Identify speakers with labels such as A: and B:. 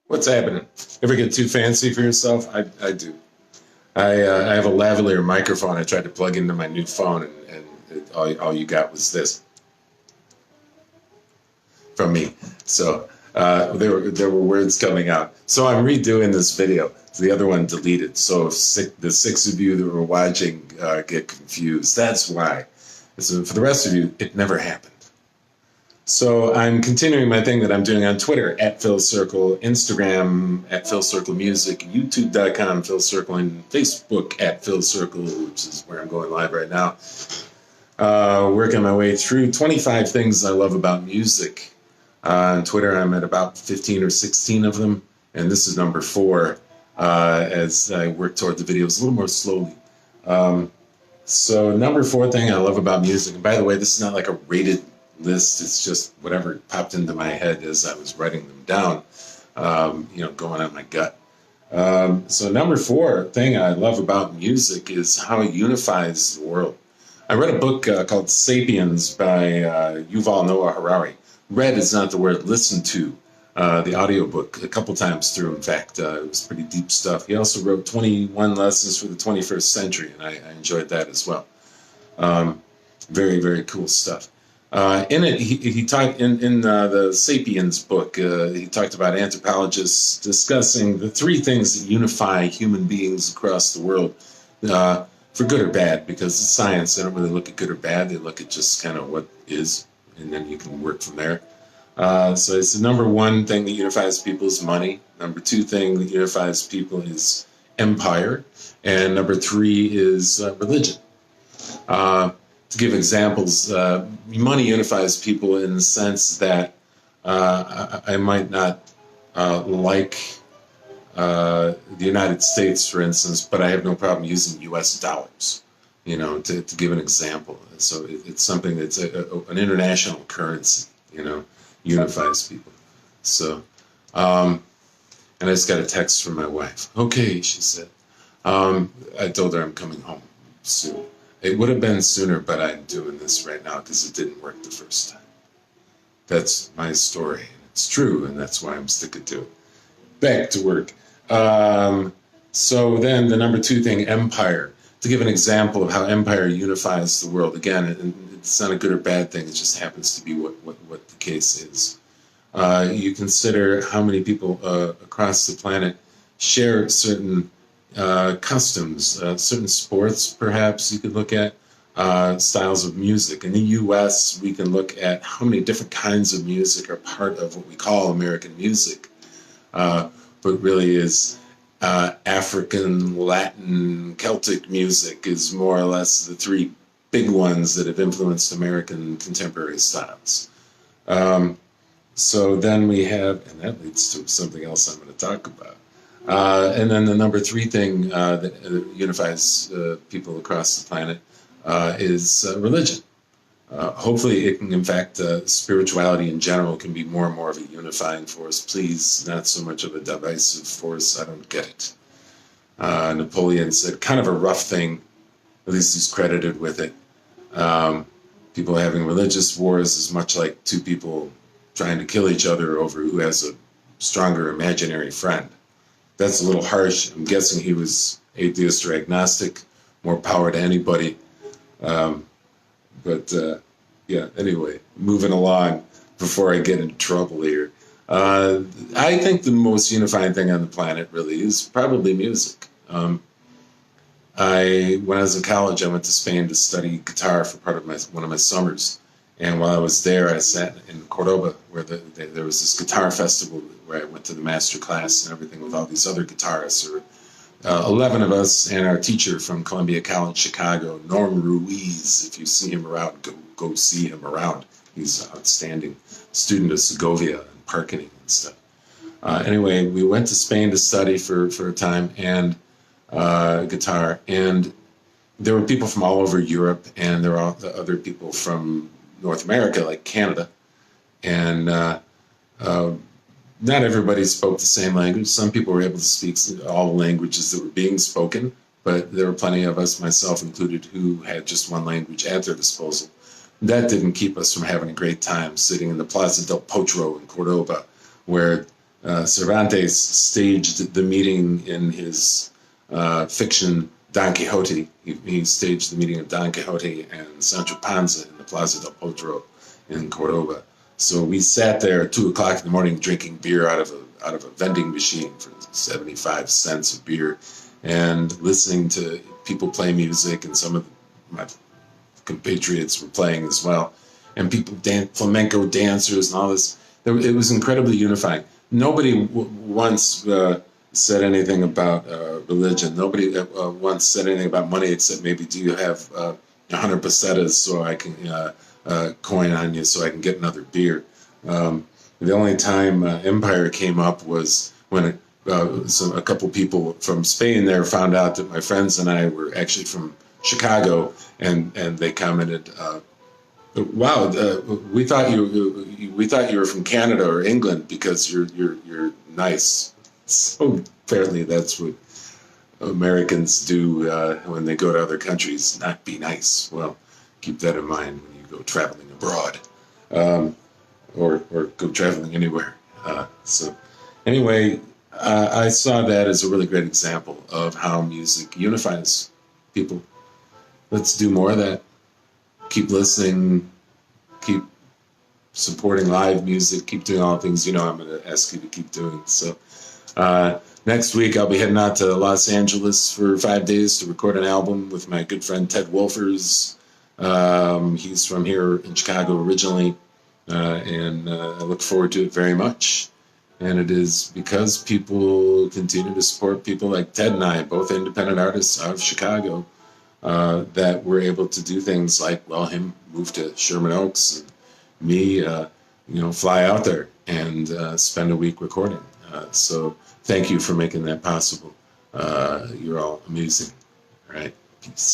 A: What's happening? Ever get too fancy for yourself? I do. I have a lavalier microphone I tried to plug into my new phone, and all you got was this from me. So there were words coming out. So I'm redoing this video. The other one deleted. So if the six of you that were watching get confused, that's why. So for the rest of you, it never happened. So I'm continuing my thing that I'm doing on Twitter at Phil Circle, Instagram at Phil Circle Music, YouTube.com Phil Circle, and Facebook at Phil Circle, which is where I'm going live right now. Working my way through 25 things I love about music. On Twitter, I'm at about 15 or 16 of them, and this is number 4 as I work toward the videos a little more slowly. So number 4 thing I love about music, and by the way, this is not like a rated list, it's just whatever popped into my head as I was writing them down, going on my gut. So number 4 thing I love about music is how it unifies the world. I read a book called Sapiens by Yuval Noah Harari. Read is not the word, listened to the audiobook a couple times through. In fact, it was pretty deep stuff. He also wrote 21 Lessons for the 21st Century, and I enjoyed that as well. Very, very cool stuff. In it, he talked in the Sapiens book. He talked about anthropologists discussing the 3 things that unify human beings across the world, for good or bad. Because it's science, they don't really look at good or bad. They look at just kind of what is, and then you can work from there. So it's the number 1 thing that unifies people is money. Number 2 thing that unifies people is empire, and number 3 is religion. To give examples, money unifies people in the sense that I might not like the United States, for instance, but I have no problem using U.S. dollars, to give an example. So it's something that's an international currency, unifies people. So, and I just got a text from my wife. Okay, she said. I told her I'm coming home soon. It would have been sooner, but I'm doing this right now because it didn't work the first time. That's my story, and it's true, and that's why I'm sticking to it. Back to work. So then the number 2 thing, empire. To give an example of how empire unifies the world, again, it's not a good or bad thing, it just happens to be what the case is. You consider how many people across the planet share certain customs, certain sports, perhaps you could look at, styles of music. In the U.S., we can look at how many different kinds of music are part of what we call American music, but really is African, Latin, Celtic music is more or less the 3 big ones that have influenced American contemporary styles. So then we have, and that leads to something else I'm going to talk about. And then the number 3 thing that unifies people across the planet is religion. Hopefully it can, in fact, spirituality in general can be more and more of a unifying force. Please, not so much of a divisive force. I don't get it. Napoleon said, kind of a rough thing, at least he's credited with it. People having religious wars is much like 2 people trying to kill each other over who has a stronger imaginary friend. That's a little harsh. I'm guessing he was atheist or agnostic. More power to anybody. Yeah, anyway, moving along before I get into trouble here. I think the most unifying thing on the planet really is probably music. When I was in college, I went to Spain to study guitar for part of one of my summers. And while I was there, I sat in Cordoba, where there was this guitar festival where I went to the master class and everything with all these other guitarists. There were 11 of us and our teacher from Columbia College, Chicago, Norm Ruiz. If you see him around, go see him around. He's an outstanding student of Segovia and Parkening and stuff. Anyway, we went to Spain to study for a time and guitar. And there were people from all over Europe, and there were other people from North America, like Canada, and not everybody spoke the same language. Some people were able to speak all the languages that were being spoken, but there were plenty of us, myself included, who had just one language at their disposal. That didn't keep us from having a great time sitting in the Plaza del Potro in Cordoba, where Cervantes staged the meeting in his fiction Don Quixote. He staged the meeting of Don Quixote and Sancho Panza in the Plaza del Potro in Cordoba. So we sat there at 2 o'clock in the morning drinking beer out of a vending machine for 75 cents a beer, and listening to people play music, and some of my compatriots were playing as well, and people flamenco dancers and all this. It was incredibly unifying. Nobody once said anything about religion. Nobody once said anything about money, except maybe, do you have 100 pesetas so I can coin on you so I can get another beer. The only time Empire came up was when a couple people from Spain there found out that my friends and I were actually from Chicago, and they commented, "Wow, we thought you were from Canada or England because you're nice." So apparently that's what Americans do when they go to other countries, not be nice. Well, keep that in mind when you go traveling abroad, or go traveling anywhere. So anyway, I saw that as a really great example of how music unifies people. Let's do more of that. Keep listening, keep supporting live music, keep doing all the things I'm going to ask you to keep doing. So next week I'll be heading out to Los Angeles for 5 days to record an album with my good friend Ted Wolfers. He's from here in Chicago originally, and I look forward to it very much. And it is because people continue to support people like Ted and I, both independent artists out of Chicago, that we're able to do things like, him move to Sherman Oaks, and me, fly out there and spend a week recording. So thank you for making that possible. You're all amazing. All right, peace.